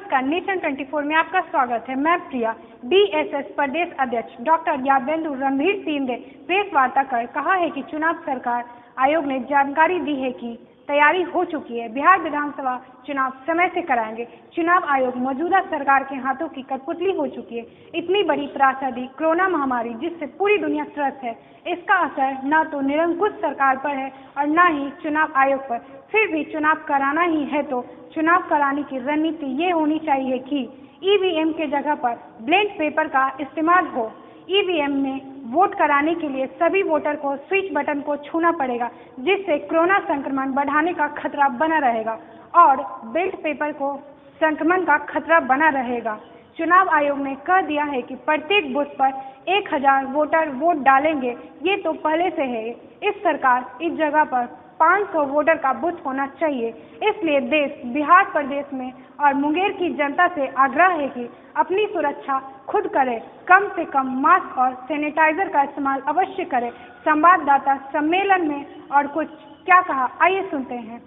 नमस्कार, नेशन 24 में आपका स्वागत है। मैं प्रिया। बीएसएस प्रदेश अध्यक्ष डॉक्टर यादेंद्र रणधीर सिंह ने प्रेस वार्ता कर कहा है कि चुनाव सरकार आयोग ने जानकारी दी है कि तैयारी हो चुकी है। बिहार विधानसभा चुनाव समय से कराएंगे। चुनाव आयोग मौजूदा सरकार के हाथों की कठपुतली हो चुकी है। इतनी बड़ी त्रासदी कोरोना महामारी जिससे पूरी दुनिया त्रस्त है, इसका असर न तो निरंकुश सरकार पर है और न ही चुनाव आयोग पर। फिर भी चुनाव कराना ही है तो चुनाव कराने की रणनीति ये होनी चाहिए कि ईवीएम के जगह पर ब्लैंक पेपर का इस्तेमाल हो। ईवीएम में वोट कराने के लिए सभी वोटर को स्विच बटन को छूना पड़ेगा, जिससे कोरोना संक्रमण बढ़ाने का खतरा बना रहेगा और बैलेट पेपर को संक्रमण का खतरा बना रहेगा। चुनाव आयोग ने कह दिया है कि प्रत्येक बूथ पर 1000 वोटर वोट डालेंगे। ये तो पहले से है। इस सरकार इस जगह पर 500 वोटर का बूथ होना चाहिए। इसलिए देश बिहार प्रदेश में और मुंगेर की जनता से आग्रह है कि अपनी सुरक्षा खुद करें, कम से कम मास्क और सैनिटाइजर का इस्तेमाल अवश्य करें। संवाददाता सम्मेलन में और कुछ क्या कहा, आइए सुनते हैं।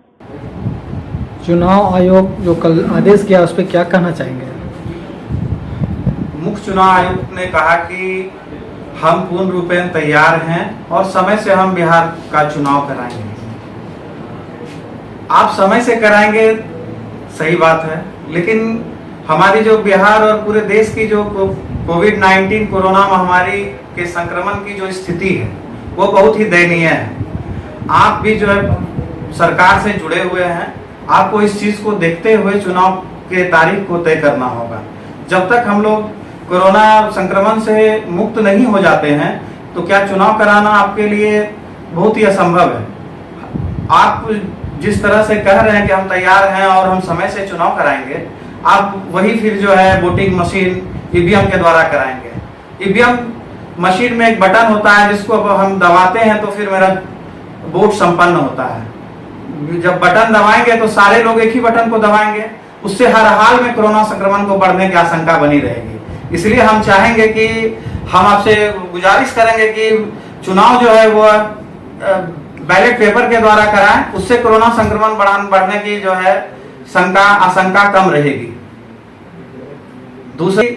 चुनाव आयोग जो कल आदेश किया उस पर क्या कहना चाहेंगे? मुख्य चुनाव आयुक्त ने कहा कि हम पूर्ण रूपेण तैयार हैं और समय से हम बिहार का चुनाव कराएंगे। आप समय से कराएंगे, सही बात है, लेकिन हमारी जो बिहार और पूरे देश की जो कोविड-19 कोरोना महामारी के संक्रमण की जो स्थिति है वो बहुत ही दयनीय है। आप भी जो है सरकार से जुड़े हुए हैं, आपको इस चीज को देखते हुए चुनाव के तारीख को तय करना होगा। जब तक हम लोग कोरोना संक्रमण से मुक्त नहीं हो जाते हैं तो क्या चुनाव कराना आपके लिए बहुत ही असंभव है। आप जिस तरह से कह रहे हैं कि हम तैयार हैं और हम समय से चुनाव कराएंगे, आप वही फिर जो है वोटिंग मशीन ईवीएम के द्वारा कराएंगे। ईवीएम मशीन में एक बटन होता है जिसको अब हम दबाते हैं तो फिर मेरा वोट संपन्न होता है। जब बटन दबाएंगे तो सारे लोग एक ही बटन को दबाएंगे, उससे हर हाल में कोरोना संक्रमण को बढ़ने की आशंका बनी रहेगी। इसलिए हम चाहेंगे कि हम आपसे गुजारिश करेंगे कि चुनाव जो है वो बैलेट पेपर के द्वारा कराएं, उससे कोरोना संक्रमण बढ़ने की जो है आशंका कम रहेगी। दूसरी,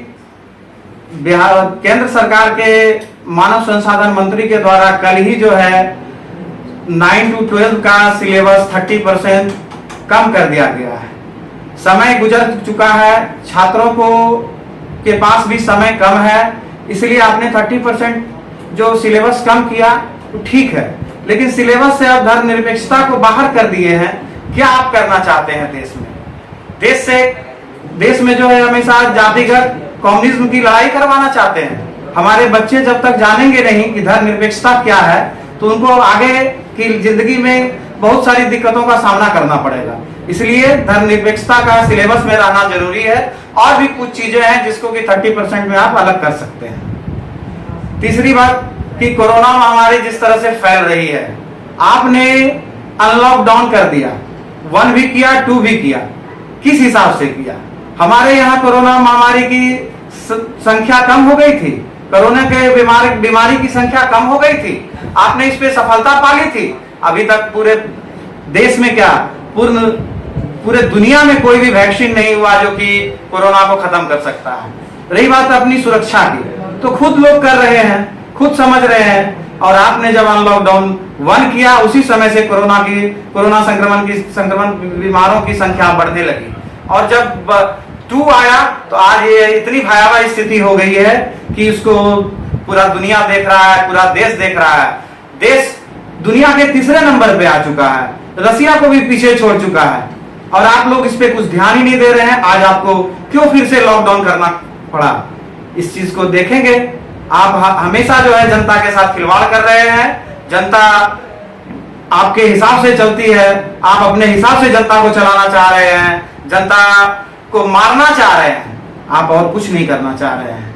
बिहार केंद्र सरकार के मानव संसाधन मंत्री के द्वारा कल ही जो है 9 to 12 का सिलेबस 30% कम कर दिया गया है। समय गुजर चुका है, छात्रों को के पास भी समय कम है, इसलिए आपने 30% जो सिलेबस कम किया तो ठीक है, लेकिन सिलेबस से आप धर्मनिरपेक्षता को बाहर कर दिए हैं। क्या आप करना चाहते हैं देश में? देश में जो है हमेशा जातिगत कम्युनिज्म की लड़ाई करवाना चाहते हैं। हमारे बच्चे जब तक जानेंगे नहीं कि धर्मनिरपेक्षता क्या है तो उनको आगे की जिंदगी में बहुत सारी दिक्कतों का सामना करना पड़ेगा। इसलिए धर्मनिरपेक्षता का सिलेबस में रहना जरूरी है और भी कुछ चीजें हैं जिसको कि 30% में आप अलग कर सकते हैं। तीसरी बात कि कोरोना महामारी जिस तरह से फैल रही है, आपने अनलॉक डाउन कर दिया, 1 भी किया, 2 भी किया, किस हिसाब से किया? हमारे यहाँ कोरोना महामारी की संख्या कम हो गई थी, कोरोना के बीमारी की संख्या कम हो गई थी, आपने इस पे सफलता पा ली थी। अभी तक पूरे देश में क्या पूरे दुनिया में कोई भी वैक्सीन नहीं हुआ जो कि कोरोना को खत्म कर सकता है। रही बात अपनी सुरक्षा की, तो खुद लोग कर रहे हैं, खुद समझ रहे हैं, और आपने जब अनलॉकडाउन 1 किया उसी समय से कोरोना संक्रमण बीमारों की संख्या बढ़ने लगी, और जब 2 आया तो आज ये इतनी भयावह स्थिति हो गई है कि इसको पूरा दुनिया देख रहा है, पूरा देश देख रहा है। देश दुनिया के 3रे नंबर पे आ चुका है, रसिया को भी पीछे छोड़ चुका है, और आप लोग इस पे कुछ ध्यान ही नहीं दे रहे हैं। आज आपको क्यों फिर से लॉकडाउन करना पड़ा, इस चीज को देखेंगे। आप हमेशा जो है जनता के साथ खिलवाड़ कर रहे हैं। जनता आपके हिसाब से चलती है, आप अपने हिसाब से जनता को चलाना चाह रहे हैं, जनता को मारना चाह रहे हैं, आप और कुछ नहीं करना चाह रहे हैं।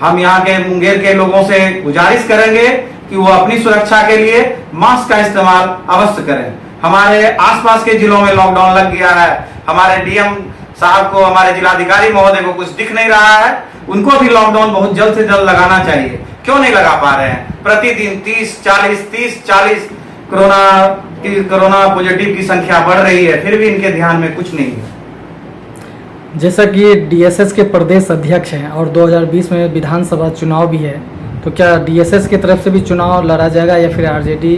हम यहाँ के मुंगेर के लोगों से गुजारिश करेंगे कि वो अपनी सुरक्षा के लिए मास्क का इस्तेमाल अवश्य करें। हमारे आसपास के जिलों में लॉकडाउन लग गया है, हमारे डीएम साहब को, हमारे जिलाधिकारी महोदय को कुछ दिख नहीं रहा है, उनको भी लॉकडाउन बहुत जल्द से जल्द लगाना चाहिए। क्यों नहीं लगा पा रहे हैं? प्रतिदिन 30-40 कोरोना पॉजिटिव की संख्या बढ़ रही है, फिर भी इनके ध्यान में कुछ नहीं है। जैसा कि डीएसएस के प्रदेश अध्यक्ष हैं और 2020 में विधानसभा चुनाव भी है, तो क्या डीएसएस की तरफ से भी चुनाव लड़ा जाएगा या फिर आरजेडी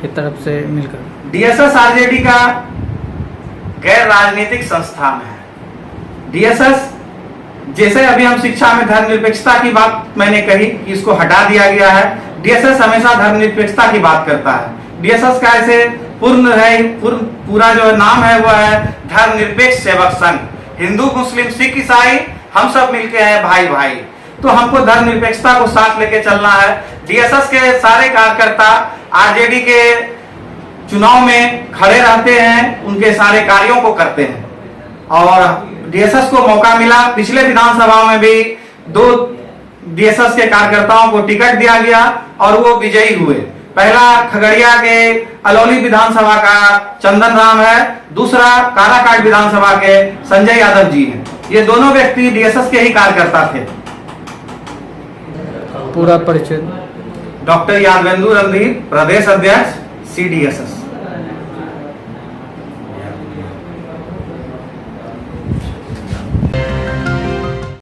की तरफ से मिलकर? डीएसएस आरजेडी का गैर राजनीतिक संस्थान है। डीएसएस जैसे अभी हम शिक्षा में धर्मनिरपेक्षता की बात मैंने कही कि इसको हटा दिया गया है, डीएसएस हमेशा धर्मनिरपेक्षता की बात करता है। डीएसएस का ऐसे पूरा जो नाम है वो है धर्मनिरपेक्ष सेवक संघ। हिंदू मुस्लिम सिख ईसाई हम सब मिलके हैं भाई भाई, तो हमको धर्मनिरपेक्षता को साथ लेके चलना है। डीएसएस के सारे कार्यकर्ता आरजेडी के चुनाव में खड़े रहते हैं, उनके सारे कार्यों को करते हैं और डीएसएस को मौका मिला। पिछले विधानसभा में भी 2 डीएसएस के कार्यकर्ताओं को टिकट दिया गया और वो विजयी हुए। पहला खगड़िया के अलौली विधानसभा का चंदन राम है, दूसरा काराकाट विधानसभा के संजय यादव जी हैं। ये दोनों व्यक्ति डीएसएस के ही कार्यकर्ता थे। पूरा परिचय? डॉक्टर यादवेंदु रणधीर, प्रदेश अध्यक्ष CDSS।